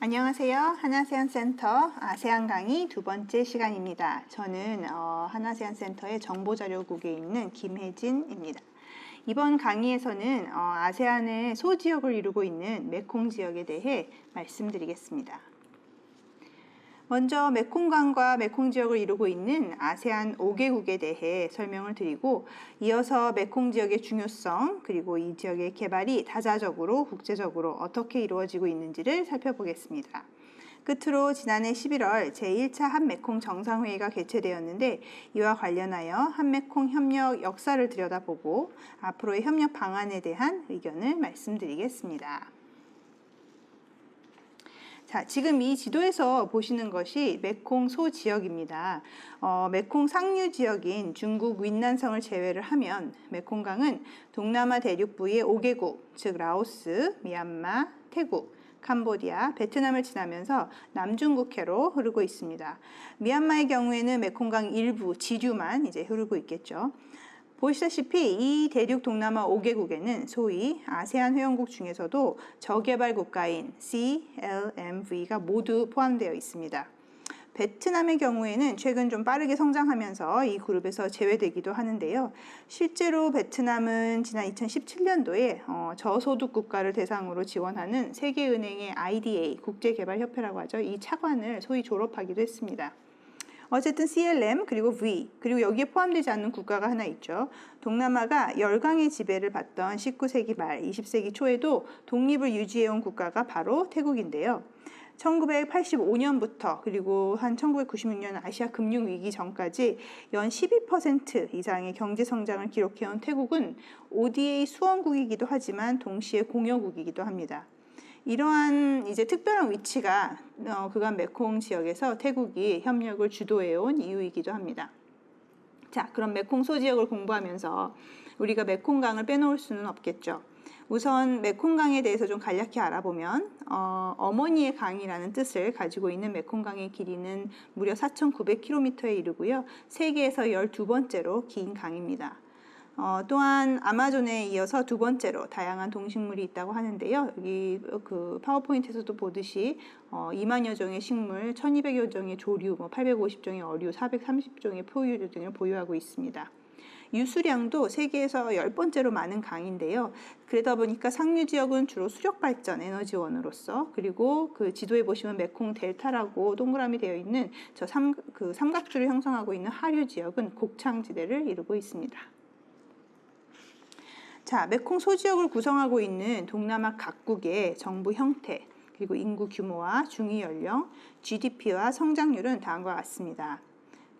안녕하세요. 한아세안센터 아세안 강의 두 번째 시간입니다. 저는 한아세안센터의 정보자료국에 있는 김혜진입니다. 이번 강의에서는 아세안의 소지역을 이루고 있는 메콩 지역에 대해 말씀드리겠습니다. 먼저 메콩강과 메콩 지역을 이루고 있는 아세안 5개국에 대해 설명을 드리고, 이어서 메콩 지역의 중요성 그리고 이 지역의 개발이 다자적으로 국제적으로 어떻게 이루어지고 있는지를 살펴보겠습니다. 끝으로 지난해 11월 제1차 한메콩 정상회의가 개최되었는데, 이와 관련하여 한메콩 협력 역사를 들여다보고 앞으로의 협력 방안에 대한 의견을 말씀드리겠습니다. 자, 지금 이 지도에서 보시는 것이 메콩 소지역입니다. 메콩 상류 지역인 중국 윈난성을 제외를 하면 메콩강은 동남아 대륙부의 5개국, 즉 라오스, 미얀마, 태국, 캄보디아, 베트남을 지나면서 남중국해로 흐르고 있습니다. 미얀마의 경우에는 메콩강 일부 지류만 이제 흐르고 있겠죠. 보시다시피 이 대륙 동남아 5개국에는 소위 아세안 회원국 중에서도 저개발 국가인 CLMV가 모두 포함되어 있습니다. 베트남의 경우에는 최근 좀 빠르게 성장하면서 이 그룹에서 제외되기도 하는데요. 실제로 베트남은 지난 2017년도에 저소득 국가를 대상으로 지원하는 세계은행의 IDA, 국제개발협회라고 하죠. 이 차관을 소위 졸업하기도 했습니다. 어쨌든 CLM 그리고 V 그리고 여기에 포함되지 않는 국가가 하나 있죠. 동남아가 열강의 지배를 받던 19세기 말 20세기 초에도 독립을 유지해온 국가가 바로 태국인데요. 1985년부터 그리고 한 1996년 아시아 금융위기 전까지 연 12% 이상의 경제 성장을 기록해온 태국은 ODA 수원국이기도 하지만 동시에 공여국이기도 합니다. 이러한 이제 특별한 위치가 그간 메콩 지역에서 태국이 협력을 주도해온 이유이기도 합니다. 자, 그럼 메콩 소지역을 공부하면서 우리가 메콩강을 빼놓을 수는 없겠죠. 우선 메콩강에 대해서 좀 간략히 알아보면 어머니의 강이라는 뜻을 가지고 있는 메콩강의 길이는 무려 4,900km에 이르고요. 세계에서 12번째로 긴 강입니다. 또한 아마존에 이어서 두 번째로 다양한 동식물이 있다고 하는데요. 여기 그 파워포인트에서도 보듯이 2만여 종의 식물, 1200여 종의 조류, 850종의 어류, 430종의 포유류 등을 보유하고 있습니다. 유수량도 세계에서 10번째로 많은 강인데요. 그러다 보니까 상류 지역은 주로 수력 발전 에너지원으로서, 그리고 그 지도에 보시면 메콩 델타라고 동그라미 되어 있는 저 삼각줄을 형성하고 있는 하류 지역은 곡창지대를 이루고 있습니다. 자, 메콩 소지역을 구성하고 있는 동남아 각국의 정부 형태, 그리고 인구 규모와 중위 연령, GDP와 성장률은 다음과 같습니다.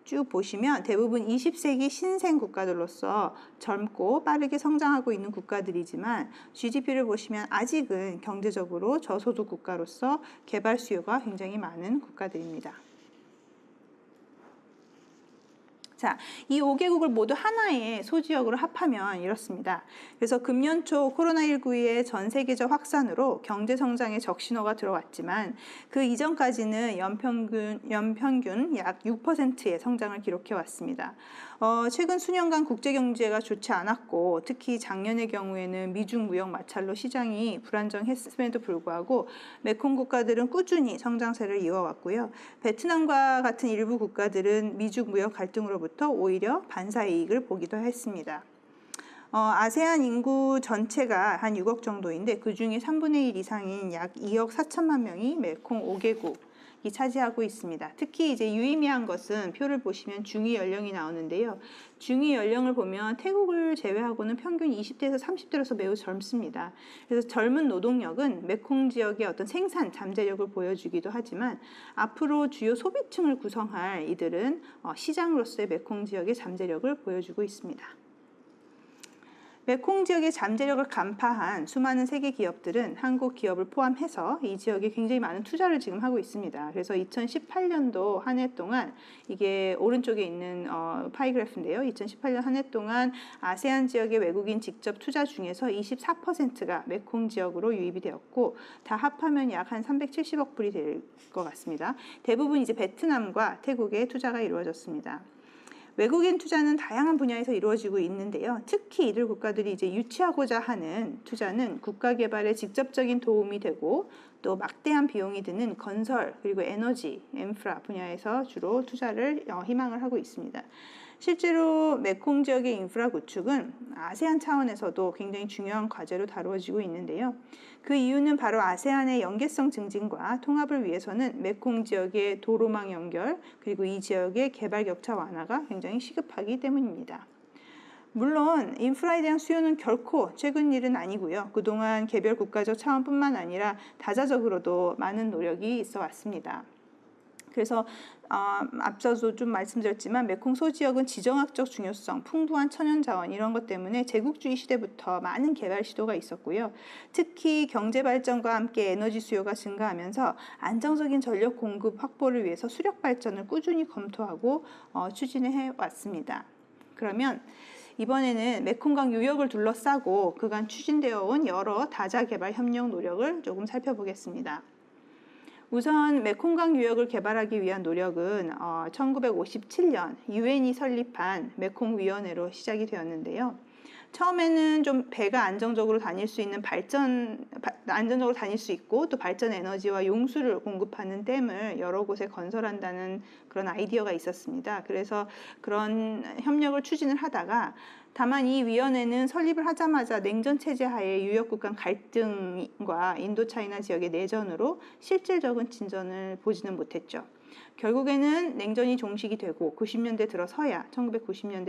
쭉 보시면 대부분 20세기 신생 국가들로서 젊고 빠르게 성장하고 있는 국가들이지만, GDP를 보시면 아직은 경제적으로 저소득 국가로서 개발 수요가 굉장히 많은 국가들입니다. 자, 이 5개국을 모두 하나의 소지역으로 합하면 이렇습니다. 그래서 금년 초 코로나19의 전 세계적 확산으로 경제 성장에 적신호가 들어왔지만, 그 이전까지는 연평균 약 6%의 성장을 기록해 왔습니다. 최근 수년간 국제 경제가 좋지 않았고, 특히 작년의 경우에는 미중 무역 마찰로 시장이 불안정했음에도 불구하고 메콩 국가들은 꾸준히 성장세를 이어왔고요. 베트남과 같은 일부 국가들은 미중 무역 갈등으로부터 오히려 반사이익을 보기도 했습니다. 아세안 인구 전체가 한 6억 정도인데, 그 중에 3분의 1 이상인 약 2억 4천만 명이 메콩 5개국이 차지하고 있습니다. 특히 이제 유의미한 것은 표를 보시면 중위 연령이 나오는데요. 중위 연령을 보면 태국을 제외하고는 평균 20대에서 30대로서 매우 젊습니다. 그래서 젊은 노동력은 메콩 지역의 어떤 생산, 잠재력을 보여주기도 하지만, 앞으로 주요 소비층을 구성할 이들은 시장으로서의 메콩 지역의 잠재력을 보여주고 있습니다. 메콩 지역의 잠재력을 간파한 수많은 세계 기업들은 한국 기업을 포함해서 이 지역에 굉장히 많은 투자를 지금 하고 있습니다. 그래서 2018년도 한 해 동안, 이게 오른쪽에 있는 파이 그래프인데요. 2018년 한 해 동안 아세안 지역의 외국인 직접 투자 중에서 24%가 메콩 지역으로 유입이 되었고, 다 합하면 약 한 370억 불이 될 것 같습니다. 대부분 이제 베트남과 태국에 투자가 이루어졌습니다. 외국인 투자는 다양한 분야에서 이루어지고 있는데요. 특히 이들 국가들이 이제 유치하고자 하는 투자는 국가 개발에 직접적인 도움이 되고 또 막대한 비용이 드는 건설 그리고 에너지, 인프라 분야에서 주로 투자를 희망을 하고 있습니다. 실제로 메콩 지역의 인프라 구축은 아세안 차원에서도 굉장히 중요한 과제로 다루어지고 있는데요. 그 이유는 바로 아세안의 연계성 증진과 통합을 위해서는 메콩 지역의 도로망 연결 그리고 이 지역의 개발 격차 완화가 굉장히 시급하기 때문입니다. 물론 인프라에 대한 수요는 결코 최근 일은 아니고요. 그동안 개별 국가적 차원뿐만 아니라 다자적으로도 많은 노력이 있어 왔습니다. 그래서 앞서도 좀 말씀드렸지만 메콩 소지역은 지정학적 중요성, 풍부한 천연자원 이런 것 때문에 제국주의 시대부터 많은 개발 시도가 있었고요. 특히 경제 발전과 함께 에너지 수요가 증가하면서 안정적인 전력 공급 확보를 위해서 수력 발전을 꾸준히 검토하고 추진해 왔습니다. 그러면 이번에는 메콩강 유역을 둘러싸고 그간 추진되어 온 여러 다자 개발 협력 노력을 조금 살펴보겠습니다. 우선 메콩강 유역을 개발하기 위한 노력은 1957년 유엔이 설립한 메콩위원회로 시작이 되었는데요. 처음에는 좀 배가 안정적으로 다닐 수 있고 또 발전 에너지와 용수를 공급하는 댐을 여러 곳에 건설한다는 그런 아이디어가 있었습니다. 그래서 그런 협력을 추진을 하다가 다만 이 위원회는 설립을 하자마자 냉전 체제 하에 유역국 간 갈등과 인도차이나 지역의 내전으로 실질적인 진전을 보지는 못했죠. 결국에는 냉전이 종식이 되고 1990년대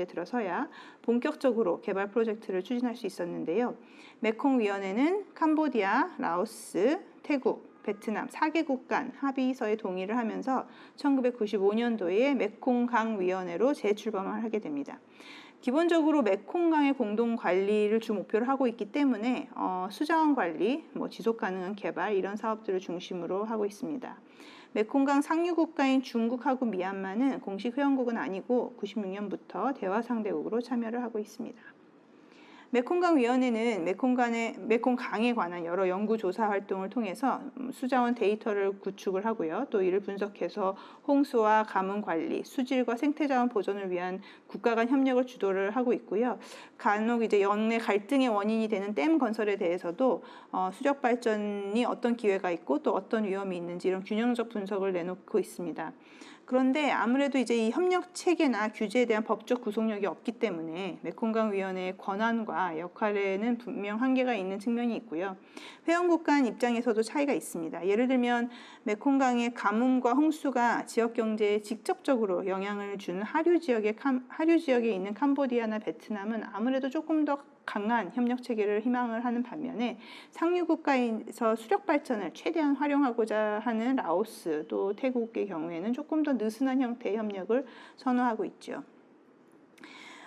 들어서야 본격적으로 개발 프로젝트를 추진할 수 있었는데요. 메콩위원회는 캄보디아, 라오스, 태국, 베트남 4개국 간 합의서에 동의를 하면서 1995년도에 메콩강위원회로 재출범을 하게 됩니다. 기본적으로 메콩강의 공동 관리를 주 목표로 하고 있기 때문에 수자원 관리, 지속 가능한 개발 이런 사업들을 중심으로 하고 있습니다. 메콩강 상류 국가인 중국하고 미얀마는 공식 회원국은 아니고 96년부터 대화 상대국으로 참여를 하고 있습니다. 메콩강위원회는 메콩강에 관한 여러 연구조사 활동을 통해서 수자원 데이터를 구축을 하고요. 또 이를 분석해서 홍수와 가뭄 관리, 수질과 생태자원 보존을 위한 국가 간 협력을 주도를 하고 있고요. 간혹 이제 영내 갈등의 원인이 되는 댐 건설에 대해서도 수력 발전이 어떤 기회가 있고 또 어떤 위험이 있는지 이런 균형적 분석을 내놓고 있습니다. 그런데 아무래도 이제 이 협력 체계나 규제에 대한 법적 구속력이 없기 때문에 메콩강위원회의 권한과 역할에는 분명 한계가 있는 측면이 있고요. 회원국 간 입장에서도 차이가 있습니다. 예를 들면 메콩강의 가뭄과 홍수가 지역 경제에 직접적으로 영향을 주는 하류 지역에 있는 캄보디아나 베트남은 아무래도 조금 더 강한 협력 체계를 희망을 하는 반면에 상류 국가에서 수력 발전을 최대한 활용하고자 하는 라오스 또 태국의 경우에는 조금 더 느슨한 형태의 협력을 선호하고 있죠.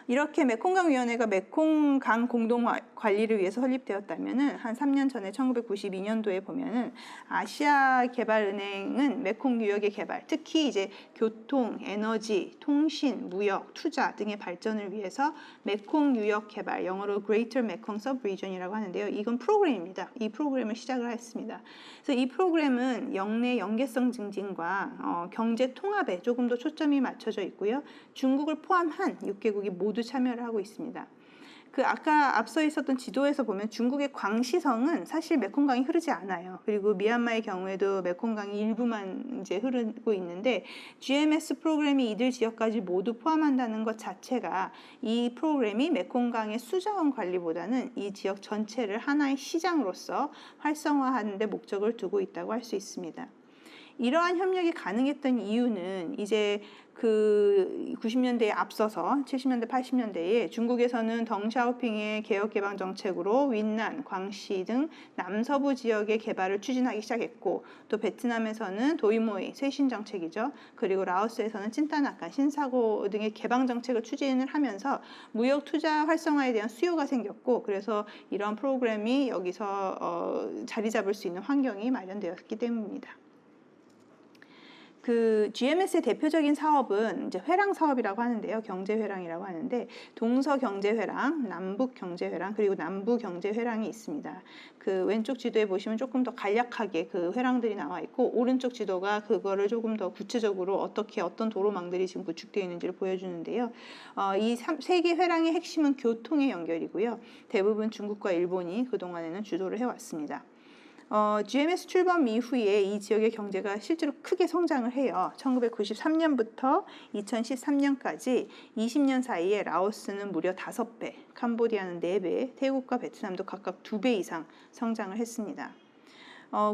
이렇게 메콩강위원회가 메콩강 공동 관리를 위해서 설립되었다면은 한 3년 전에 1992년도에 보면은 아시아개발은행은 메콩 유역의 개발, 특히 이제 교통, 에너지, 통신, 무역, 투자 등의 발전을 위해서 메콩 유역 개발, 영어로 Greater Mekong Sub-Region이라고 하는데요. 이건 프로그램입니다. 이 프로그램을 시작을 했습니다. 그래서 이 프로그램은 영내 연계성 증진과 경제 통합에 조금 더 초점이 맞춰져 있고요. 중국을 포함한 6개국이 모두 참여를 하고 있습니다. 아까 앞서 있었던 지도에서 보면 중국의 광시성은 사실 메콩강이 흐르지 않아요. 그리고 미얀마의 경우에도 메콩강이 일부만 이제 흐르고 있는데 GMS 프로그램이 이들 지역까지 모두 포함한다는 것 자체가 이 프로그램이 메콩강의 수자원 관리보다는 이 지역 전체를 하나의 시장으로서 활성화하는 데 목적을 두고 있다고 할 수 있습니다. 이러한 협력이 가능했던 이유는 이제 그 90년대에 앞서서 70년대, 80년대에 중국에서는 덩샤오핑의 개혁 개방 정책으로 윈난, 광시 등 남서부 지역의 개발을 추진하기 시작했고 또 베트남에서는 도이모이, 쇄신 정책이죠. 그리고 라오스에서는 찐따나칸, 신사고 등의 개방 정책을 추진을 하면서 무역 투자 활성화에 대한 수요가 생겼고 그래서 이런 프로그램이 여기서 자리 잡을 수 있는 환경이 마련되었기 때문입니다. 그 GMS의 대표적인 사업은 이제 회랑 사업이라고 하는데요. 경제회랑이라고 하는데 동서경제회랑, 남북경제회랑, 그리고 남부경제회랑이 있습니다. 그 왼쪽 지도에 보시면 조금 더 간략하게 그 회랑들이 나와 있고 오른쪽 지도가 그거를 조금 더 구체적으로 어떻게 어떤 도로망들이 지금 구축되어 있는지를 보여주는데요. 이 세 개 회랑의 핵심은 교통의 연결이고요. 대부분 중국과 일본이 그동안에는 주도를 해왔습니다. GMS 출범 이후에 이 지역의 경제가 실제로 크게 성장을 해요. 1993년부터 2013년까지 20년 사이에 라오스는 무려 5배, 캄보디아는 4배, 태국과 베트남도 각각 2배 이상 성장을 했습니다.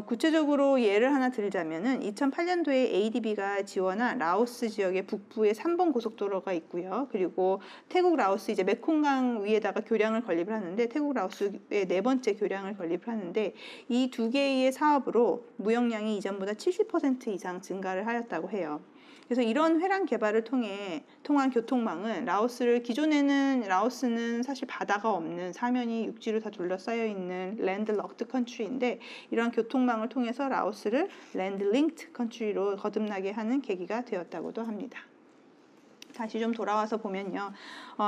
구체적으로 예를 하나 들자면은 2008년도에 ADB가 지원한 라오스 지역의 북부에 3번 고속도로가 있고요. 그리고 태국 라오스 이제 메콩강 위에다가 교량을 건립을 하는데 태국 라오스의 4번째 교량을 건립을 하는데 이 두 개의 사업으로 무역량이 이전보다 70% 이상 증가를 하였다고 해요. 그래서 이런 회랑 개발을 통한 교통망은 기존에는 라오스는 사실 바다가 없는 사면이 육지로 다 둘러싸여 있는 랜드럭드 컨트리인데 이런 교통망을 통해서 라오스를 랜드링크드 컨트리로 거듭나게 하는 계기가 되었다고도 합니다. 다시 좀 돌아와서 보면요.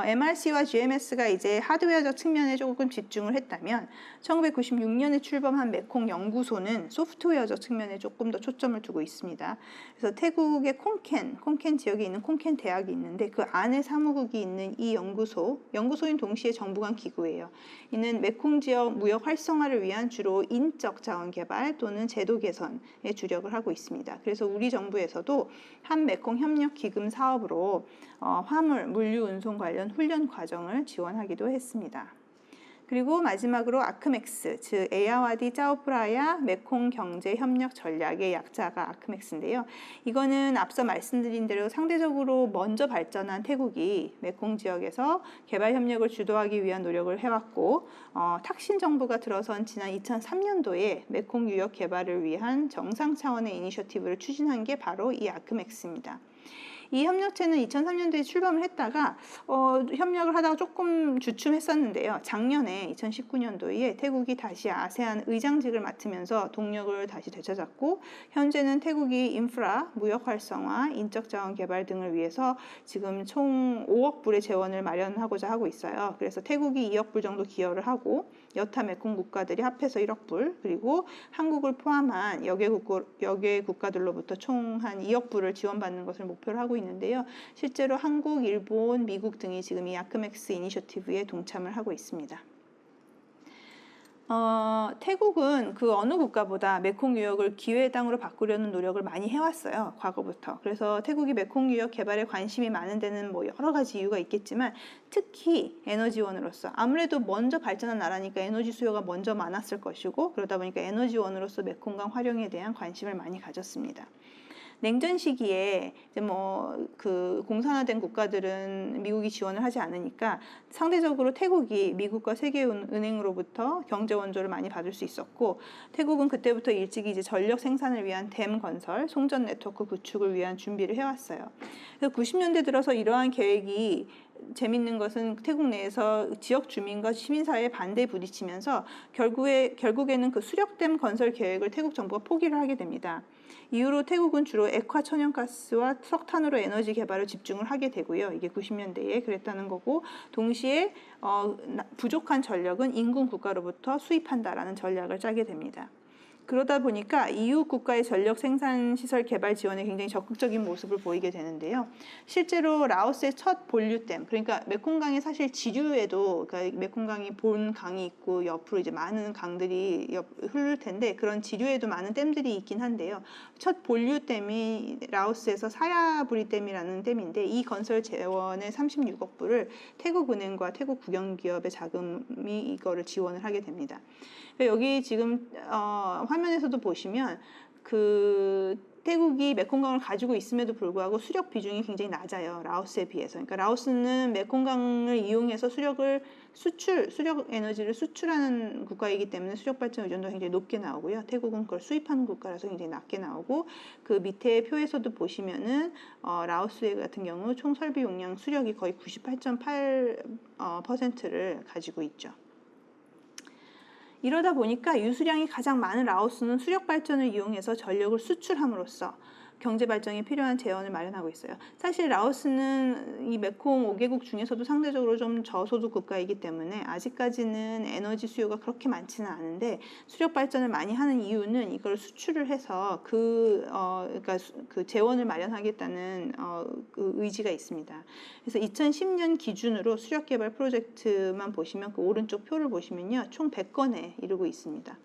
MRC와 GMS가 이제 하드웨어적 측면에 조금 집중을 했다면 1996년에 출범한 메콩 연구소는 소프트웨어적 측면에 조금 더 초점을 두고 있습니다. 그래서 태국의 콩켄 지역에 있는 콩켄 대학이 있는데 그 안에 사무국이 있는 이 연구소인 동시에 정부 간 기구예요. 이는 메콩 지역 무역 활성화를 위한 주로 인적 자원 개발 또는 제도 개선에 주력을 하고 있습니다. 그래서 우리 정부에서도 한 메콩 협력 기금 사업으로 화물, 물류 운송 관련 훈련 과정을 지원하기도 했습니다. 그리고 마지막으로 아크맥스, 즉 에야와디 짜오프라야 메콩 경제 협력 전략의 약자가 아크맥스인데요. 이거는 앞서 말씀드린 대로 상대적으로 먼저 발전한 태국이 메콩 지역에서 개발 협력을 주도하기 위한 노력을 해왔고 탁신 정부가 들어선 지난 2003년도에 메콩 유역 개발을 위한 정상 차원의 이니셔티브를 추진한 게 바로 이 아크맥스입니다. 이 협력체는 2003년도에 출범을 했다가 협력을 하다가 조금 주춤했었는데요. 작년에 2019년도에 태국이 다시 아세안 의장직을 맡으면서 동력을 다시 되찾았고 현재는 태국이 인프라, 무역 활성화, 인적 자원 개발 등을 위해서 지금 총 5억 불의 재원을 마련하고자 하고 있어요. 그래서 태국이 2억 불 정도 기여를 하고 여타 메콩 국가들이 합해서 1억 불 그리고 한국을 포함한 여개 국가들로부터 총 한 2억 불을 지원받는 것을 목표로 하고 있는데요. 실제로 한국, 일본, 미국 등이 지금 이 아크맥스 이니셔티브에 동참을 하고 있습니다. 태국은 그 어느 국가보다 메콩 유역을 기회의 땅으로 바꾸려는 노력을 많이 해왔어요. 과거부터. 그래서 태국이 메콩 유역 개발에 관심이 많은 데는 뭐 여러 가지 이유가 있겠지만 특히 에너지원으로서 아무래도 먼저 발전한 나라니까 에너지 수요가 먼저 많았을 것이고 그러다 보니까 에너지원으로서 메콩강 활용에 대한 관심을 많이 가졌습니다. 냉전 시기에 이제 그 공산화된 국가들은 미국이 지원을 하지 않으니까 상대적으로 태국이 미국과 세계은행으로부터 경제 원조를 많이 받을 수 있었고 태국은 그때부터 일찍이 이제 전력 생산을 위한 댐 건설, 송전 네트워크 구축을 위한 준비를 해왔어요. 그래서 90년대 들어서 이러한 계획이 재밌는 것은 태국 내에서 지역 주민과 시민사회의 반대에 부딪히면서 결국에는 그 수력댐 건설 계획을 태국 정부가 포기를 하게 됩니다. 이후로 태국은 주로 액화 천연가스와 석탄으로 에너지 개발을 집중을 하게 되고요. 이게 90년대에 그랬다는 거고 동시에 부족한 전력은 인근 국가로부터 수입한다라는 전략을 짜게 됩니다. 그러다 보니까 이웃 국가의 전력 생산 시설 개발 지원에 굉장히 적극적인 모습을 보이게 되는데요. 실제로 라오스의 첫 본류댐, 그러니까 메콩강의 사실 지류에도 그러니까 메콩강이 본 강이 있고 옆으로 이제 많은 강들이 흐를 텐데 그런 지류에도 많은 댐들이 있긴 한데요. 첫 본류댐이 라오스에서 사야부리 댐이라는 댐인데 이 건설 재원의 36억 불을 태국은행과 태국 국영기업의 자금이 이거를 지원을 하게 됩니다. 여기 지금 화면에서도 보시면 그 태국이 메콩강을 가지고 있음에도 불구하고 수력 비중이 굉장히 낮아요. 라오스에 비해서. 그러니까 라오스는 메콩강을 이용해서 수력 에너지를 수출하는 국가이기 때문에 수력 발전 의존도가 굉장히 높게 나오고요. 태국은 그걸 수입하는 국가라서 굉장히 낮게 나오고 그 밑에 표에서도 보시면은 라오스 같은 경우 총 설비 용량 수력이 거의 98.8%를 가지고 있죠. 이러다 보니까 유수량이 가장 많은 라오스는 수력 발전을 이용해서 전력을 수출함으로써 경제 발전이 필요한 재원을 마련하고 있어요. 사실 라오스는 이 메콩 5개국 중에서도 상대적으로 좀 저소득 국가이기 때문에 아직까지는 에너지 수요가 그렇게 많지는 않은데 수력 발전을 많이 하는 이유는 이걸 수출을 해서 그러니까 그 재원을 마련하겠다는 그 의지가 있습니다. 그래서 2010년 기준으로 수력 개발 프로젝트만 보시면 그 오른쪽 표를 보시면요, 총 100건에 이르고 있습니다.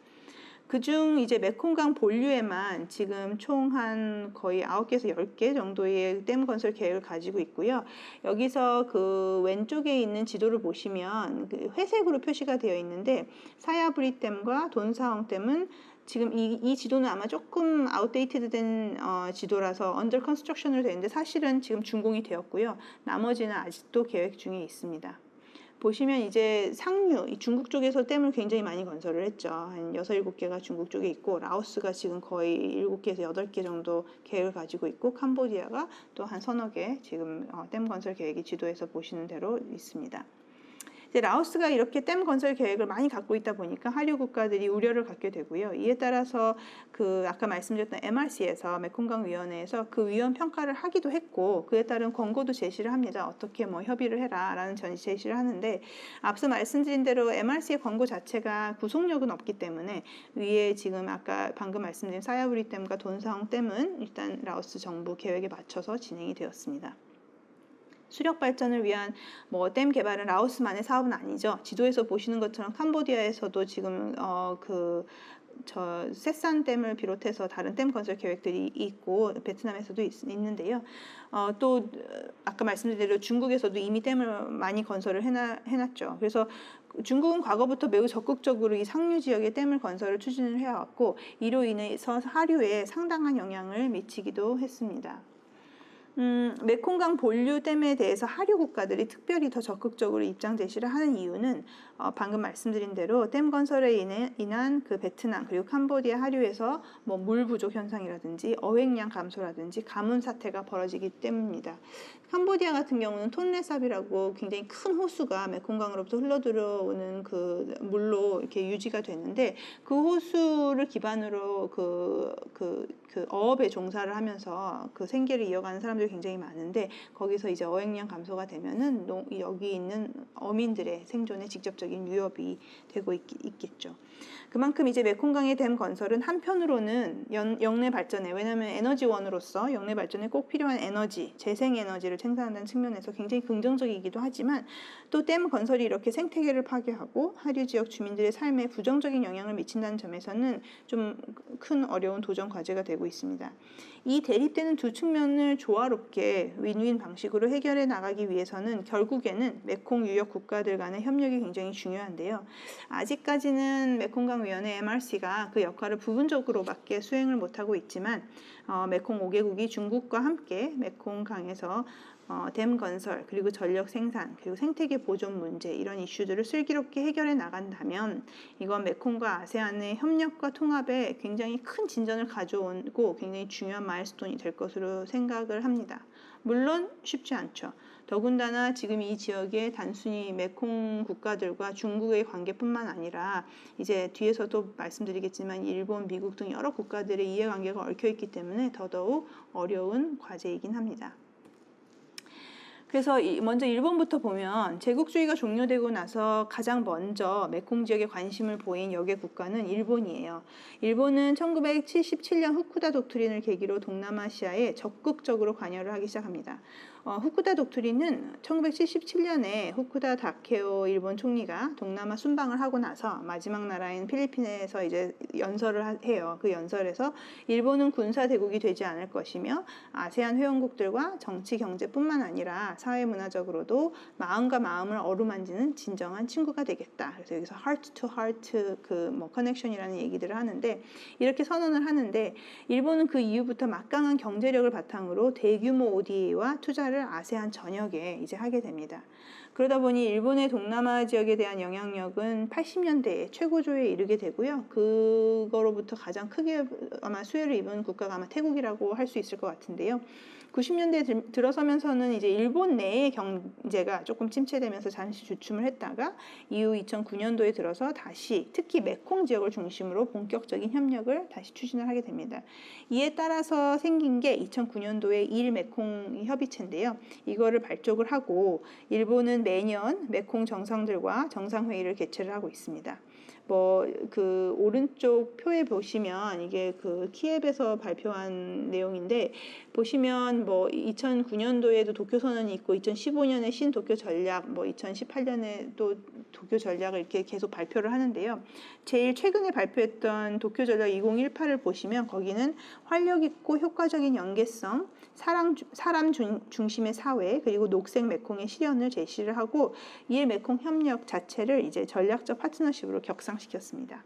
그중 이제 메콩강 본류에만 지금 총 한 거의 9개에서 10개 정도의 댐 건설 계획을 가지고 있고요. 여기서 그 왼쪽에 있는 지도를 보시면 그 회색으로 표시가 되어 있는데 사야브리 댐과 돈사홍 댐은 지금 이 지도는 아마 조금 아웃데이트된 지도라서 언더 컨스트럭션으로 되어 있는데 사실은 지금 준공이 되었고요. 나머지는 아직도 계획 중에 있습니다. 보시면 이제 상류, 중국 쪽에서 댐을 굉장히 많이 건설을 했죠. 한 6, 7개가 중국 쪽에 있고, 라오스가 지금 거의 7개에서 8개 정도 계획을 가지고 있고, 캄보디아가 또 한 서너 개 지금 댐 건설 계획이 지도에서 보시는 대로 있습니다. 이제 라오스가 이렇게 댐 건설 계획을 많이 갖고 있다 보니까 하류 국가들이 우려를 갖게 되고요. 이에 따라서 그 아까 말씀드렸던 MRC에서 메콩강 위원회에서 그 위원 평가를 하기도 했고 그에 따른 권고도 제시를 합니다. 어떻게 뭐 협의를 해라라는 제시를 하는데 앞서 말씀드린 대로 MRC의 권고 자체가 구속력은 없기 때문에 위에 지금 아까 방금 말씀드린 사야브리 댐과 돈사홍 댐은 일단 라오스 정부 계획에 맞춰서 진행이 되었습니다. 수력 발전을 위한 뭐 댐 개발은 라오스만의 사업은 아니죠. 지도에서 보시는 것처럼 캄보디아에서도 지금 세산 댐을 비롯해서 다른 댐 건설 계획들이 있고 베트남에서도 있는데요. 또 아까 말씀드린 대로 중국에서도 이미 댐을 많이 건설을 해놨죠. 그래서 중국은 과거부터 매우 적극적으로 이 상류 지역의 댐을 건설을 추진을 해왔고 이로 인해서 하류에 상당한 영향을 미치기도 했습니다. 메콩강 본류 댐에 대해서 하류 국가들이 특별히 더 적극적으로 입장 제시를 하는 이유는 방금 말씀드린 대로 댐 건설에 인한 그 베트남 그리고 캄보디아 하류에서 뭐 물 부족 현상이라든지 어획량 감소라든지 가뭄 사태가 벌어지기 때문입니다. 캄보디아 같은 경우는 톤레삽이라고 굉장히 큰 호수가 메콩강으로부터 흘러들어오는 그 물로 이렇게 유지가 되는데 그 호수를 기반으로 그 어업에 종사를 하면서 그 생계를 이어가는 사람들이 굉장히 많은데 거기서 이제 어획량 감소가 되면은 여기 있는 어민들의 생존에 직접적인 위협이 되고 있겠죠. 그만큼 이제 메콩강의 댐 건설은 한편으로는 영내 발전에 왜냐하면 에너지원으로서 영내 발전에 꼭 필요한 에너지, 재생 에너지를 생산한다는 측면에서 굉장히 긍정적이기도 하지만 또 댐 건설이 이렇게 생태계를 파괴하고 하류 지역 주민들의 삶에 부정적인 영향을 미친다는 점에서는 좀 큰 어려운 도전 과제가 되고 있습니다. 이 대립되는 두 측면을 조화롭게 윈윈 방식으로 해결해 나가기 위해서는 결국에는 메콩 유역 국가들 간의 협력이 굉장히 중요한데요. 아직까지는 메콩강위원회 MRC가 그 역할을 부분적으로밖에 수행을 못하고 있지만 메콩 5개국이 중국과 함께 메콩강에서 댐 건설, 그리고 전력 생산, 그리고 생태계 보존 문제 이런 이슈들을 슬기롭게 해결해 나간다면 이건 메콩과 아세안의 협력과 통합에 굉장히 큰 진전을 가져오고 굉장히 중요한 마일스톤이 될 것으로 생각을 합니다. 물론 쉽지 않죠. 더군다나 지금 이 지역에 단순히 메콩 국가들과 중국의 관계뿐만 아니라 이제 뒤에서도 말씀드리겠지만 일본, 미국 등 여러 국가들의 이해관계가 얽혀있기 때문에 더더욱 어려운 과제이긴 합니다. 그래서 먼저 일본부터 보면 제국주의가 종료되고 나서 가장 먼저 메콩 지역에 관심을 보인 역의 국가는 일본이에요. 일본은 1977년 후쿠다 독트린을 계기로 동남아시아에 적극적으로 관여를 하기 시작합니다. 후쿠다 독트린은 1977년에 후쿠다 다케오 일본 총리가 동남아 순방을 하고 나서 마지막 나라인 필리핀에서 이제 연설을 해요. 그 연설에서 일본은 군사 대국이 되지 않을 것이며 아세안 회원국들과 정치 경제뿐만 아니라 사회 문화적으로도 마음과 마음을 어루만지는 진정한 친구가 되겠다. 그래서 여기서 heart to heart 커넥션이라는 얘기들을 하는데 이렇게 선언을 하는데 일본은 그 이후부터 막강한 경제력을 바탕으로 대규모 ODA와 투자를 아세안 전역에 이제 하게 됩니다. 그러다 보니 일본의 동남아 지역에 대한 영향력은 80년대에 최고조에 이르게 되고요. 그거로부터 가장 크게 아마 수혜를 입은 국가가 아마 태국이라고 할 수 있을 것 같은데요. 90년대에 들어서면서는 이제 일본 내의 경제가 조금 침체되면서 잠시 주춤을 했다가 이후 2009년도에 들어서 다시 특히 메콩 지역을 중심으로 본격적인 협력을 다시 추진을 하게 됩니다. 이에 따라서 생긴 게 2009년도에 일메콩 협의체인데요. 이거를 발족을 하고 일본은 매년 메콩 정상들과 정상회의를 개최를 하고 있습니다. 그 오른쪽 표에 보시면 이게 그 키예프에서 발표한 내용인데 보시면 2009년도에도 도쿄 선언이 있고 2015년에 신도쿄 전략, 2018년에 또 도쿄 전략을 이렇게 계속 발표를 하는데요. 제일 최근에 발표했던 도쿄 전략 2018을 보시면 거기는 활력 있고 효과적인 연계성, 사람 중심의 사회, 그리고 녹색 메콩의 실현을 제시를 하고 이 메콩 협력 자체를 이제 전략적 파트너십으로 격상시켰습니다.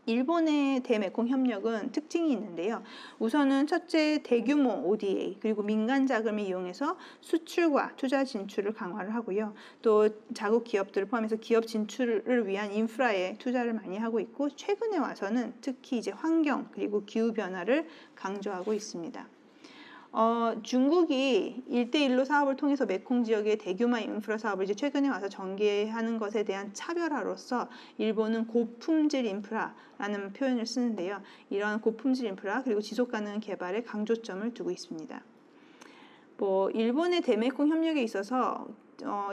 일본의 대메콩 협력은 특징이 있는데요. 우선은 첫째 대규모 ODA 그리고 민간 자금을 이용해서 수출과 투자 진출을 강화를 하고요. 또 자국 기업들을 포함해서 기업 진출을 위한 인프라에 투자를 많이 하고 있고 최근에 와서는 특히 이제 환경 그리고 기후 변화를 강조하고 있습니다. 중국이 1대1로 사업을 통해서 메콩 지역의 대규모 인프라 사업을 이제 최근에 와서 전개하는 것에 대한 차별화로서 일본은 고품질 인프라라는 표현을 쓰는데요. 이러한 고품질 인프라 그리고 지속 가능한 개발에 강조점을 두고 있습니다. 일본의 대메콩 협력에 있어서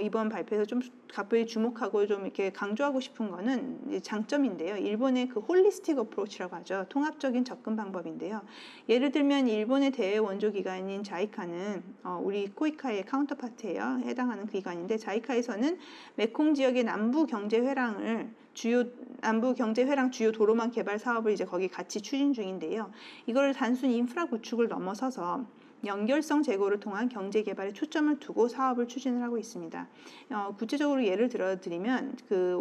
이번 발표에서 좀 각별히 주목하고 좀 이렇게 강조하고 싶은 거는 장점인데요. 일본의 그 홀리스틱 어프로치라고 하죠. 통합적인 접근 방법인데요. 예를 들면 일본의 대외 원조 기관인 자이카는 우리 코이카의 카운터파트예요. 해당하는 그 기관인데 자이카에서는 메콩 지역의 남부 경제 회랑 주요 도로망 개발 사업을 이제 거기 같이 추진 중인데요. 이걸 단순 인프라 구축을 넘어서서 연결성 제고를 통한 경제 개발에 초점을 두고 사업을 추진을 하고 있습니다. 구체적으로 예를 들어드리면 그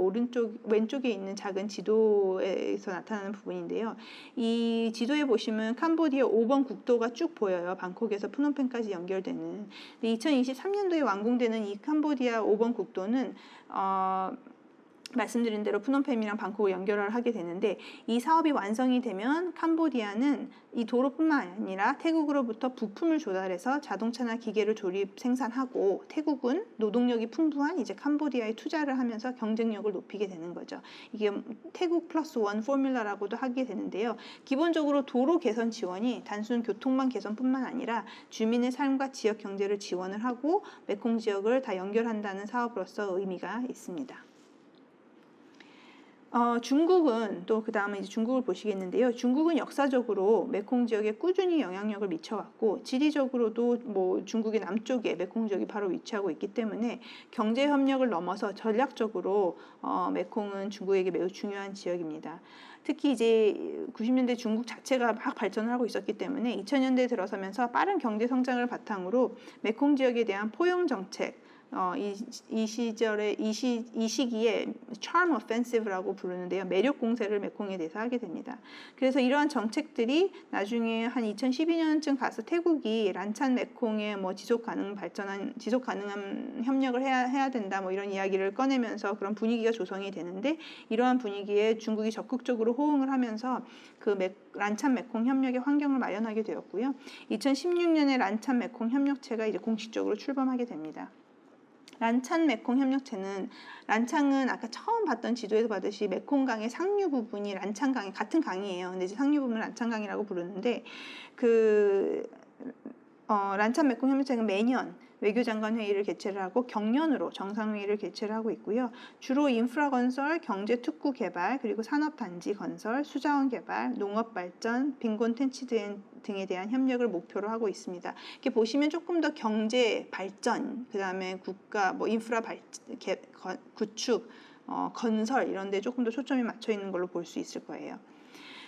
왼쪽에 있는 작은 지도에서 나타나는 부분인데요. 이 지도에 보시면 캄보디아 5번 국도가 쭉 보여요. 방콕에서 프놈펜까지 연결되는. 2023년도에 완공되는 이 캄보디아 5번 국도는 말씀드린 대로 프놈펜이랑 방콕을 연결을 하게 되는데 이 사업이 완성이 되면 캄보디아는 이 도로뿐만 아니라 태국으로부터 부품을 조달해서 자동차나 기계를 조립 생산하고 태국은 노동력이 풍부한 이제 캄보디아에 투자를 하면서 경쟁력을 높이게 되는 거죠. 이게 태국 플러스 원 포뮬라라고도 하게 되는데요. 기본적으로 도로 개선 지원이 단순 교통망 개선뿐만 아니라 주민의 삶과 지역 경제를 지원을 하고 메콩 지역을 다 연결한다는 사업으로서 의미가 있습니다. 중국은 또 그 다음에 이제 중국을 보시겠는데요. 중국은 역사적으로 메콩 지역에 꾸준히 영향력을 미쳐왔고 지리적으로도 중국의 남쪽에 메콩 지역이 바로 위치하고 있기 때문에 경제 협력을 넘어서 전략적으로 메콩은 중국에게 매우 중요한 지역입니다. 특히 이제 90년대 중국 자체가 막 발전을 하고 있었기 때문에 2000년대에 들어서면서 빠른 경제 성장을 바탕으로 메콩 지역에 대한 포용 정책 이 시기에 charm offensive라고 부르는데요. 매력 공세를 메콩에 대해서 하게 됩니다. 그래서 이러한 정책들이 나중에 한 2012년쯤 가서 태국이 란찬 메콩의 지속 가능한 협력을 해야 된다 이런 이야기를 꺼내면서 그런 분위기가 조성이 되는데 이러한 분위기에 중국이 적극적으로 호응을 하면서 그 란찬 메콩 협력의 환경을 마련하게 되었고요. 2016년에 란찬 메콩 협력체가 이제 공식적으로 출범하게 됩니다. 란찬 메콩 협력체는 란창은 아까 처음 봤던 지도에서 봤듯이 메콩강의 상류 부분이 란창강이 같은 강이에요. 근데 이제 상류 부분을 란창강이라고 부르는데 란찬 메콩 협력체는 매년 외교장관 회의를 개최를 하고 경년으로 정상회의를 개최를 하고 있고요. 주로 인프라 건설, 경제 특구 개발, 그리고 산업단지 건설, 수자원 개발, 농업 발전, 빈곤 퇴치 등에 대한 협력을 목표로 하고 있습니다. 이렇게 보시면 조금 더 경제 발전, 그 다음에 국가 인프라 구축, 건설 이런 데 조금 더 초점이 맞춰 있는 걸로 볼 수 있을 거예요.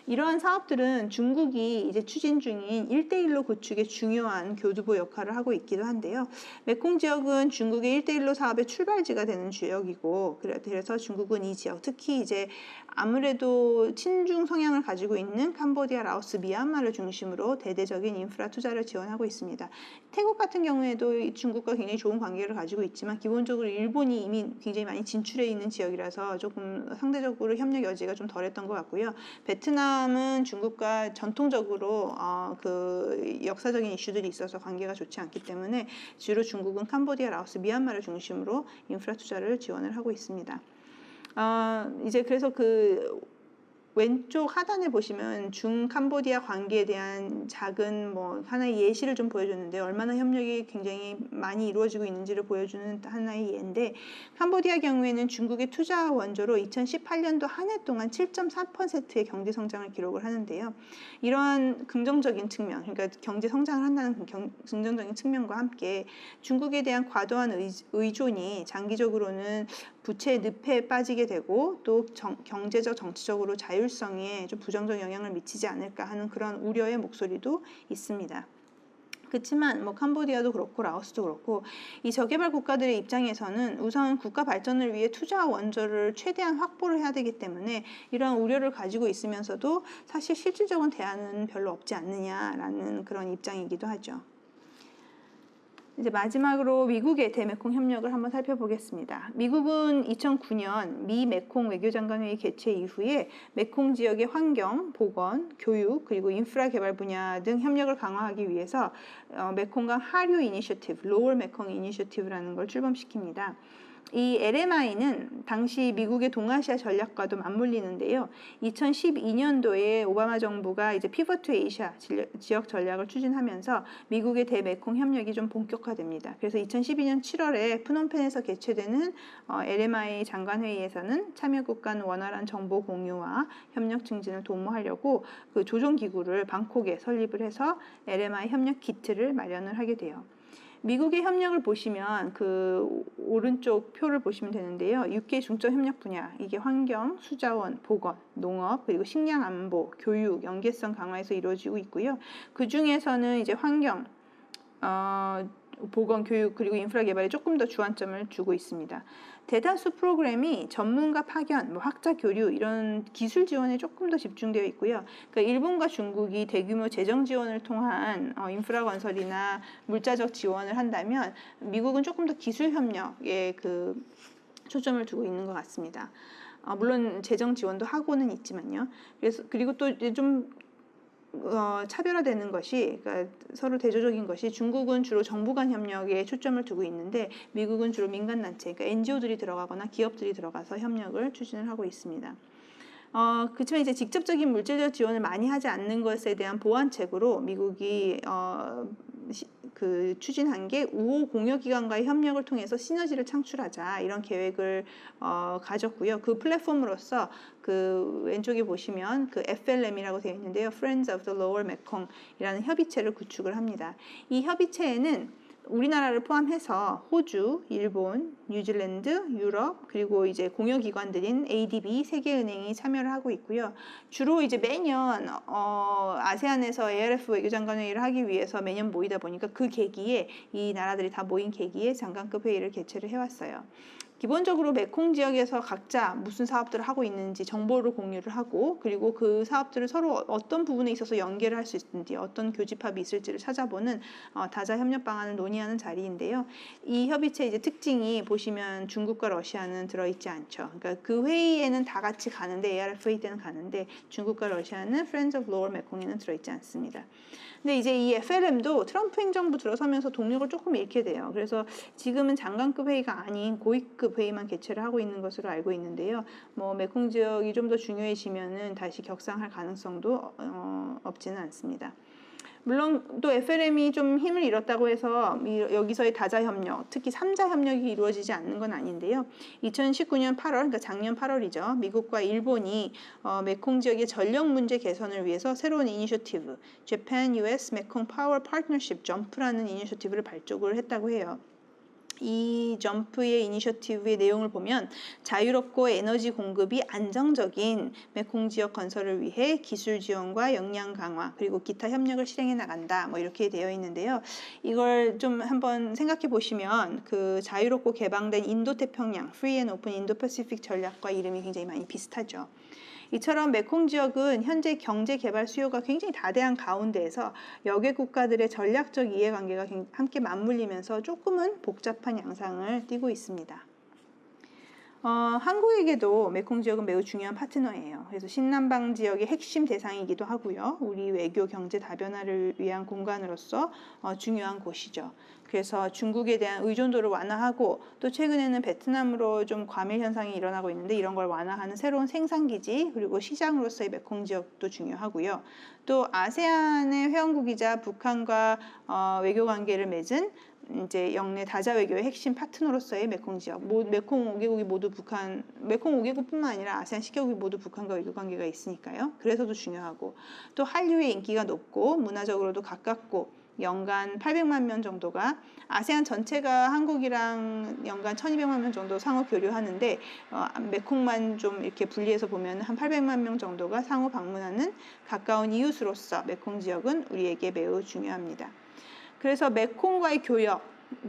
이러한 사업들은 중국이 이제 추진 중인 1대1로 구축의 중요한 교두보 역할을 하고 있기도 한데요. 메콩 지역은 중국의 1대1로 사업의 출발지가 되는 지역이고, 그래서 중국은 이 지역, 특히 이제 아무래도 친중 성향을 가지고 있는 캄보디아, 라오스, 미얀마를 중심으로 대대적인 인프라 투자를 지원하고 있습니다. 태국 같은 경우에도 중국과 굉장히 좋은 관계를 가지고 있지만 기본적으로 일본이 이미 굉장히 많이 진출해 있는 지역이라서 조금 상대적으로 협력 여지가 좀 덜했던 것 같고요. 베트남은 중국과 전통적으로 그 역사적인 이슈들이 있어서 관계가 좋지 않기 때문에 주로 중국은 캄보디아, 라오스, 미얀마를 중심으로 인프라 투자를 지원을 하고 있습니다. 이제 그래서 그 왼쪽 하단에 보시면 중 캄보디아 관계에 대한 작은 뭐 하나의 예시를 좀 보여줬는데, 얼마나 협력이 굉장히 많이 이루어지고 있는지를 보여주는 하나의 예인데, 캄보디아 경우에는 중국의 투자 원조로 2018년도 한 해 동안 7.4%의 경제 성장을 기록을 하는데요. 이러한 긍정적인 측면, 그러니까 경제 성장을 한다는 긍정적인 측면과 함께 중국에 대한 과도한 의존이 장기적으로는 부채 늪에 빠지게 되고 또 경제적 정치적으로 자율성에 좀 부정적 영향을 미치지 않을까 하는 그런 우려의 목소리도 있습니다. 그렇지만 뭐 캄보디아도 그렇고 라오스도 그렇고 이 저개발 국가들의 입장에서는 우선 국가 발전을 위해 투자 원조를 최대한 확보를 해야 되기 때문에 이러한 우려를 가지고 있으면서도 사실 실질적인 대안은 별로 없지 않느냐라는 그런 입장이기도 하죠. 이제 마지막으로 미국의 대메콩 협력을 한번 살펴보겠습니다. 미국은 2009년 미 메콩 외교장관회의 개최 이후에 메콩 지역의 환경, 보건, 교육, 그리고 인프라 개발 분야 등 협력을 강화하기 위해서 메콩강 하류 이니셔티브, 로월 메콩 이니셔티브라는 걸 출범시킵니다. 이 LMI는 당시 미국의 동아시아 전략과도 맞물리는데요. 2012년도에 오바마 정부가 이제 피벗 투 아시아 지역 전략을 추진하면서 미국의 대메콩 협력이 좀 본격화됩니다. 그래서 2012년 7월에 프놈펜에서 개최되는 LMI 장관회의에서는 참여국 간 원활한 정보 공유와 협력 증진을 도모하려고 그 조종기구를 방콕에 설립을 해서 LMI 협력 키트를 마련을 하게 돼요. 미국의 협력을 보시면 그 오른쪽 표를 보시면 되는데요. 6개 중점 협력 분야, 이게 환경, 수자원, 보건, 농업, 그리고 식량 안보, 교육, 연계성 강화에서 이루어지고 있고요. 그 중에서는 이제 환경, 보건, 교육, 그리고 인프라 개발에 조금 더 주안점을 주고 있습니다. 대다수 프로그램이 전문가 파견, 학자 교류 이런 기술 지원에 조금 더 집중되어 있고요. 그러니까 일본과 중국이 대규모 재정 지원을 통한 인프라 건설이나 물자적 지원을 한다면 미국은 조금 더 기술 협력에 그 초점을 두고 있는 것 같습니다. 물론 재정 지원도 하고는 있지만요. 그리고 또 좀 차별화되는 것이, 그러니까 서로 대조적인 것이 중국은 주로 정부 간 협력에 초점을 두고 있는데 미국은 주로 민간단체, 그러니까 NGO들이 들어가거나 기업들이 들어가서 협력을 추진을 하고 있습니다. 그렇지만 이제 직접적인 물질적 지원을 많이 하지 않는 것에 대한 보완책으로 미국이 그 추진한 게 우호 공여기관과의 협력을 통해서 시너지를 창출하자 이런 계획을 가졌고요. 그 플랫폼으로서 그 왼쪽에 보시면 그 FLM이라고 되어 있는데요. Friends of the Lower Mekong이라는 협의체를 구축을 합니다. 이 협의체에는 우리나라를 포함해서 호주, 일본, 뉴질랜드, 유럽, 그리고 이제 공여기관들인 ADB, 세계은행이 참여를 하고 있고요. 주로 이제 매년 아세안에서 ARF 외교장관회의를 하기 위해서 매년 모이다 보니까 그 계기에 이 나라들이 다 모인 계기에 장관급 회의를 개최를 해왔어요. 기본적으로 메콩 지역에서 각자 무슨 사업들을 하고 있는지 정보를 공유를 하고, 그리고 그 사업들을 서로 어떤 부분에 있어서 연계를 할 수 있는지, 어떤 교집합이 있을지를 찾아보는 다자 협력 방안을 논의하는 자리인데요. 이 협의체 이제 특징이 보시면 중국과 러시아는 들어있지 않죠. 그러니까 그 회의에는 다 같이 가는데, ARF 회의 때는 가는데 중국과 러시아는 Friends of Lower Mekong에는 들어있지 않습니다. 근데 이제 이 FLM도 트럼프 행정부 들어서면서 동력을 조금 잃게 돼요. 그래서 지금은 장관급 회의가 아닌 고위급 회의만 개최를 하고 있는 것으로 알고 있는데요. 뭐 메콩 지역이 좀 더 중요해지면은 다시 격상할 가능성도 없지는 않습니다. 물론 또 FLM이 좀 힘을 잃었다고 해서 여기서의 다자 협력, 특히 3자 협력이 이루어지지 않는 건 아닌데요. 2019년 8월, 그러니까 작년 8월이죠. 미국과 일본이 메콩 지역의 전력 문제 개선을 위해서 새로운 이니셔티브, Japan-US Mekong Power Partnership, JUMP라는 이니셔티브를 발족을 했다고 해요. 이 점프의 이니셔티브의 내용을 보면 자유롭고 에너지 공급이 안정적인 메콩 지역 건설을 위해 기술 지원과 역량 강화 그리고 기타 협력을 실행해 나간다. 뭐 이렇게 되어 있는데요. 이걸 좀 한번 생각해 보시면 그 자유롭고 개방된 인도 태평양 (Free and Open Indo-Pacific) 전략과 이름이 굉장히 많이 비슷하죠. 이처럼 메콩 지역은 현재 경제 개발 수요가 굉장히 다대한 가운데에서 여객 국가들의 전략적 이해관계가 함께 맞물리면서 조금은 복잡한 양상을 띠고 있습니다. 한국에게도 메콩 지역은 매우 중요한 파트너예요. 그래서 신남방 지역의 핵심 대상이기도 하고요. 우리 외교 경제 다변화를 위한 공간으로서 중요한 곳이죠. 그래서 중국에 대한 의존도를 완화하고 또 최근에는 베트남으로 좀 과밀 현상이 일어나고 있는데 이런 걸 완화하는 새로운 생산기지 그리고 시장으로서의 메콩 지역도 중요하고요. 또 아세안의 회원국이자 북한과 외교 관계를 맺은 이제 영내 다자 외교의 핵심 파트너로서의 메콩 지역, 메콩 5개국이 모두 메콩 5개국뿐만 아니라 아세안 10개국이 모두 북한과 외교 관계가 있으니까요. 그래서도 중요하고 또 한류의 인기가 높고 문화적으로도 가깝고 연간 800만 명 정도가 아세안 전체가 한국이랑 연간 1200만 명 정도 상호 교류하는데 메콩만 좀 이렇게 분리해서 보면 한 800만 명 정도가 상호 방문하는 가까운 이웃으로서 메콩 지역은 우리에게 매우 중요합니다. 그래서 메콩과의 교역,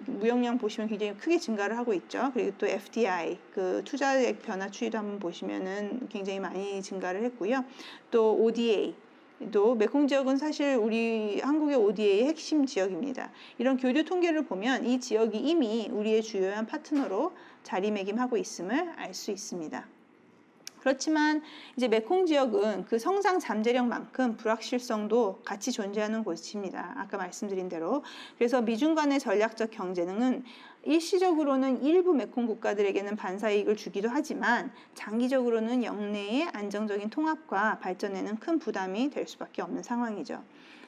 무역량 보시면 굉장히 크게 증가를 하고 있죠. 그리고 또 FDI, 그 투자액 변화 추이도 한번 보시면은 굉장히 많이 증가를 했고요. 또 ODA, 또 메콩 지역은 사실 우리 한국의 ODA의 핵심 지역입니다. 이런 교류 통계를 보면 이 지역이 이미 우리의 주요한 파트너로 자리매김하고 있음을 알 수 있습니다. 그렇지만 이제 메콩 지역은 그 성장 잠재력만큼 불확실성도 같이 존재하는 곳입니다. 아까 말씀드린 대로. 그래서 미중 간의 전략적 경쟁은 일시적으로는 일부 메콩 국가들에게는 반사이익을 주기도 하지만 장기적으로는 영내의 안정적인 통합과 발전에는 큰 부담이 될 수밖에 없는 상황이죠.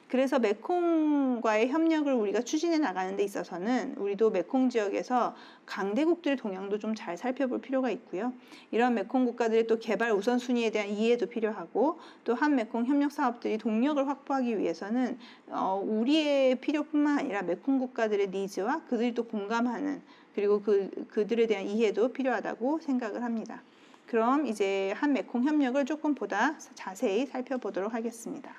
그래서 메콩과의 협력을 우리가 추진해 나가는 데 있어서는 우리도 메콩 지역에서 강대국들의 동향도 좀 잘 살펴볼 필요가 있고요. 이런 메콩 국가들의 또 개발 우선순위에 대한 이해도 필요하고 또 한 메콩 협력 사업들이 동력을 확보하기 위해서는 우리의 필요뿐만 아니라 메콩 국가들의 니즈와 그들이 또 공감하는 그리고 그들에 대한 이해도 필요하다고 생각을 합니다. 그럼 이제 한 메콩 협력을 조금 보다 자세히 살펴보도록 하겠습니다.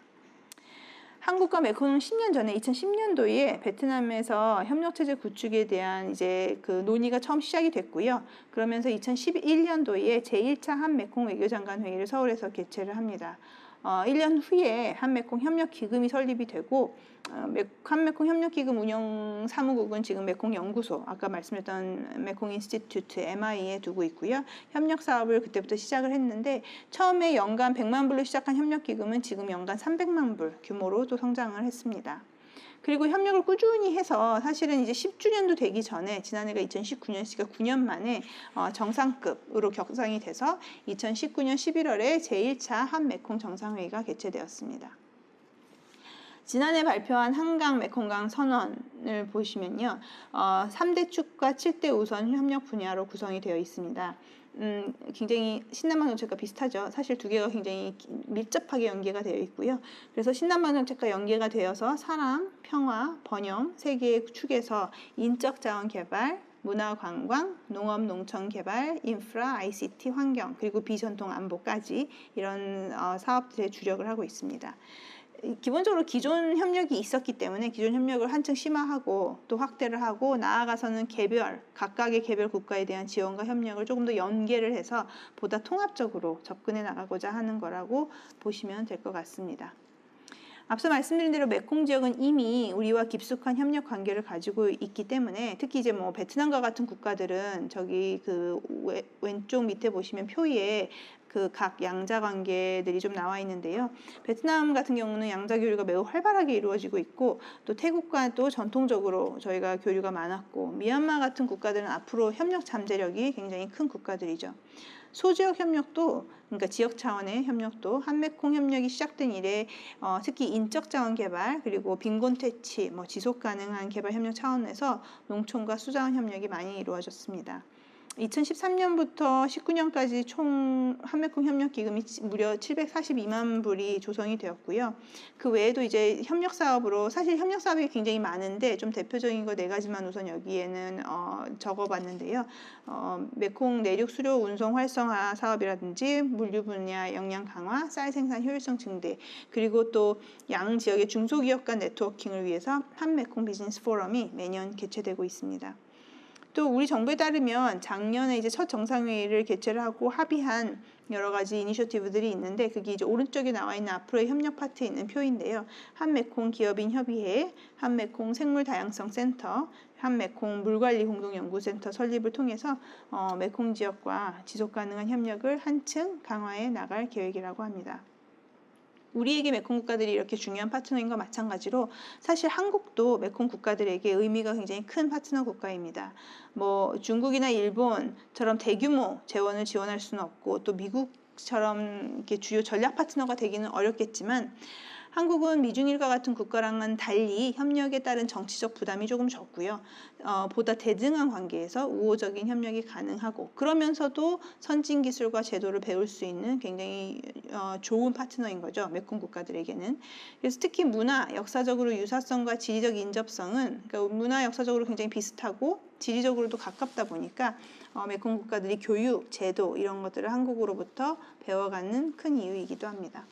한국과 메콩은 10년 전에 2010년도에 베트남에서 협력체제 구축에 대한 이제 그 논의가 처음 시작이 됐고요. 그러면서 2011년도에 제1차 한메콩 외교장관 회의를 서울에서 개최를 합니다. 1년 후에 한메콩 협력기금이 설립이 되고 한메콩 협력기금 운영 사무국은 지금 메콩 연구소, 아까 말씀드렸던 메콩 인스티튜트 MI에 두고 있고요. 협력 사업을 그때부터 시작을 했는데 처음에 연간 100만 불로 시작한 협력기금은 지금 연간 300만 불 규모로 또 성장을 했습니다. 그리고 협력을 꾸준히 해서 사실은 이제 10주년도 되기 전에 지난해가 2019년이니까 9년 만에 정상급으로 격상이 돼서 2019년 11월에 제1차 한메콩 정상회의가 개최되었습니다. 지난해 발표한 한강 메콩강 선언을 보시면요. 3대 축과 7대 우선 협력 분야로 구성이 되어 있습니다. 굉장히 신남방 정책과 비슷하죠. 사실 두 개가 굉장히 밀접하게 연계가 되어 있고요. 그래서 신남방 정책과 연계가 되어서 사랑, 평화, 번영 세 개의 축에서 인적 자원 개발, 문화 관광, 농업 농촌 개발, 인프라, ICT 환경, 그리고 비전통 안보까지 이런 사업들에 주력을 하고 있습니다. 기본적으로 기존 협력이 있었기 때문에 기존 협력을 한층 심화하고 또 확대를 하고 나아가서는 각각의 개별 국가에 대한 지원과 협력을 조금 더 연계를 해서 보다 통합적으로 접근해 나가고자 하는 거라고 보시면 될 것 같습니다. 앞서 말씀드린 대로 메콩 지역은 이미 우리와 깊숙한 협력 관계를 가지고 있기 때문에 특히 이제 뭐 베트남과 같은 국가들은 저기 그 왼쪽 밑에 보시면 표에 그 각 양자 관계들이 좀 나와 있는데요. 베트남 같은 경우는 양자 교류가 매우 활발하게 이루어지고 있고 또 태국과도 전통적으로 저희가 교류가 많았고 미얀마 같은 국가들은 앞으로 협력 잠재력이 굉장히 큰 국가들이죠. 소지역 협력도 그러니까 지역 차원의 협력도 한메콩 협력이 시작된 이래 특히 인적 자원 개발 그리고 빈곤 퇴치, 지속 가능한 개발 협력 차원에서 농촌과 수자원 협력이 많이 이루어졌습니다. 2013년부터 19년까지 총 한메콩 협력 기금이 무려 742만 불이 조성이 되었고요. 그 외에도 이제 협력 사업으로 사실 협력 사업이 굉장히 많은데 좀 대표적인 거 네 가지만 우선 여기에는 적어봤는데요. 메콩 내륙 수료 운송 활성화 사업이라든지 물류 분야 역량 강화, 쌀 생산 효율성 증대, 그리고 또 양 지역의 중소기업 간 네트워킹을 위해서 한메콩 비즈니스 포럼이 매년 개최되고 있습니다. 또 우리 정부에 따르면 작년에 이제 첫 정상회의를 개최를 하고 합의한 여러 가지 이니셔티브들이 있는데 그게 이제 오른쪽에 나와 있는 앞으로의 협력 파트에 있는 표인데요. 한메콩 기업인 협의회, 한메콩 생물 다양성 센터, 한메콩 물관리 공동연구센터 설립을 통해서 메콩 지역과 지속 가능한 협력을 한층 강화해 나갈 계획이라고 합니다. 우리에게 메콩 국가들이 이렇게 중요한 파트너인 것 마찬가지로 사실 한국도 메콩 국가들에게 의미가 굉장히 큰 파트너 국가입니다. 뭐 중국이나 일본처럼 대규모 재원을 지원할 수는 없고 또 미국처럼 이렇게 주요 전략 파트너가 되기는 어렵겠지만 한국은 미중일과 같은 국가랑은 달리 협력에 따른 정치적 부담이 조금 적고요. 보다 대등한 관계에서 우호적인 협력이 가능하고 그러면서도 선진 기술과 제도를 배울 수 있는 굉장히 좋은 파트너인 거죠. 메콩 국가들에게는. 그래서 특히 문화, 역사적으로 유사성과 지리적 인접성은 그러니까 문화, 역사적으로 굉장히 비슷하고 지리적으로도 가깝다 보니까 메콩 국가들이 교육, 제도 이런 것들을 한국으로부터 배워가는 큰 이유이기도 합니다.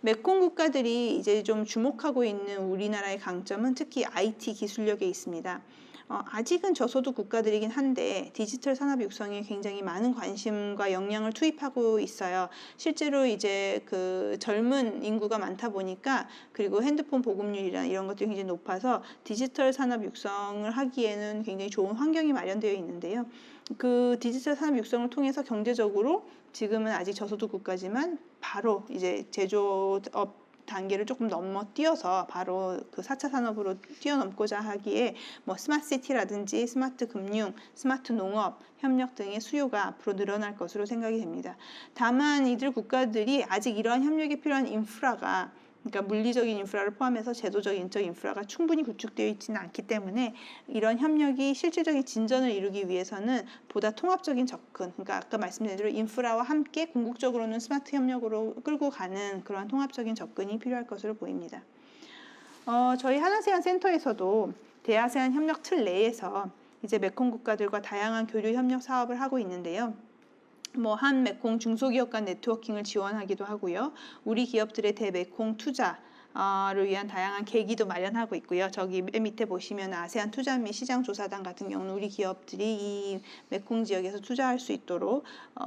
메콩 국가들이 이제 좀 주목하고 있는 우리나라의 강점은 특히 IT 기술력에 있습니다. 아직은 저소득 국가들이긴 한데 디지털 산업 육성에 굉장히 많은 관심과 역량을 투입하고 있어요. 실제로 이제 그 젊은 인구가 많다 보니까 그리고 핸드폰 보급률이나 이런 것들이 굉장히 높아서 디지털 산업 육성을 하기에는 굉장히 좋은 환경이 마련되어 있는데요. 그 디지털 산업 육성을 통해서 경제적으로 지금은 아직 저소득 국가지만 바로 이제 제조업 단계를 조금 넘어뛰어서 바로 그 4차 산업으로 뛰어넘고자 하기에 뭐 스마트 시티라든지 스마트 금융, 스마트 농업, 협력 등의 수요가 앞으로 늘어날 것으로 생각이 됩니다. 다만 이들 국가들이 아직 이러한 협력에 필요한 인프라가 그러니까 물리적인 인프라를 포함해서 제도적 인적 인프라가 충분히 구축되어 있지는 않기 때문에 이런 협력이 실질적인 진전을 이루기 위해서는 보다 통합적인 접근, 그러니까 아까 말씀드린 대로 인프라와 함께 궁극적으로는 스마트 협력으로 끌고 가는 그러한 통합적인 접근이 필요할 것으로 보입니다. 저희 한아세안 센터에서도 대아세안 협력 틀 내에서 이제 메콩 국가들과 다양한 교류 협력 사업을 하고 있는데요. 한 메콩 중소기업 간 네트워킹을 지원하기도 하고요. 우리 기업들의 대메콩 투자를 위한 다양한 계기도 마련하고 있고요. 저기 맨 밑에 보시면 아세안 투자 및 시장 조사단 같은 경우는 우리 기업들이 이 메콩 지역에서 투자할 수 있도록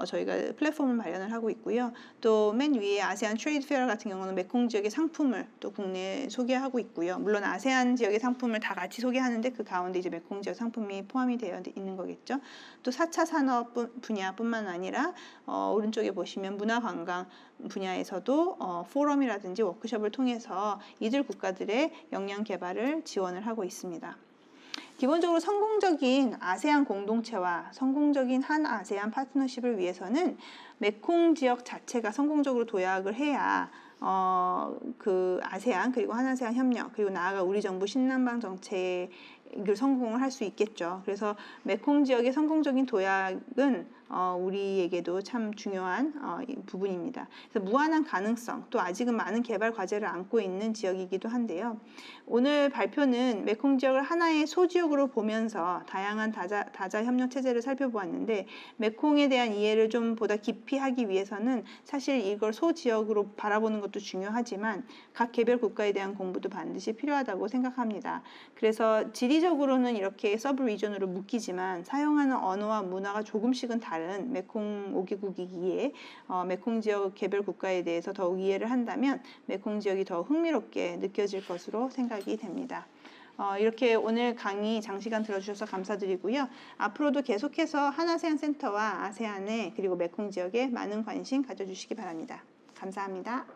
저희가 플랫폼을 마련을 하고 있고요. 또 맨 위에 아세안 트레이드 페어 같은 경우는 메콩 지역의 상품을 또 국내에 소개하고 있고요. 물론 아세안 지역의 상품을 다 같이 소개하는데 그 가운데 이제 메콩 지역 상품이 포함이 되어 있는 거겠죠. 또 4차 산업 분야뿐만 아니라 오른쪽에 보시면 문화관광 분야에서도 포럼이라든지 워크숍을 통해서 이들 국가들의 역량 개발을 지원을 하고 있습니다. 기본적으로 성공적인 아세안 공동체와 성공적인 한 아세안 파트너십을 위해서는 메콩 지역 자체가 성공적으로 도약을 해야 그 아세안 그리고 한아세안 협력 그리고 나아가 우리 정부 신남방 정책을 성공을 할 수 있겠죠. 그래서 메콩 지역의 성공적인 도약은 우리에게도 참 중요한 부분입니다. 그래서 무한한 가능성, 또 아직은 많은 개발 과제를 안고 있는 지역이기도 한데요. 오늘 발표는 메콩 지역을 하나의 소지역으로 보면서 다양한 다자 협력 체제를 살펴보았는데 메콩에 대한 이해를 좀 보다 깊이 하기 위해서는 사실 이걸 소지역으로 바라보는 것도 중요하지만 각 개별 국가에 대한 공부도 반드시 필요하다고 생각합니다. 그래서 지리적으로는 이렇게 서브 리전으로 묶이지만 사용하는 언어와 문화가 조금씩은 다른 메콩 5개국이기에 메콩 지역 개별 국가에 대해서 더욱 이해를 한다면 메콩 지역이 더 흥미롭게 느껴질 것으로 생각이 됩니다. 이렇게 오늘 강의 장시간 들어주셔서 감사드리고요. 앞으로도 계속해서 한아세안 센터와 아세안에 그리고 메콩 지역에 많은 관심 가져주시기 바랍니다. 감사합니다.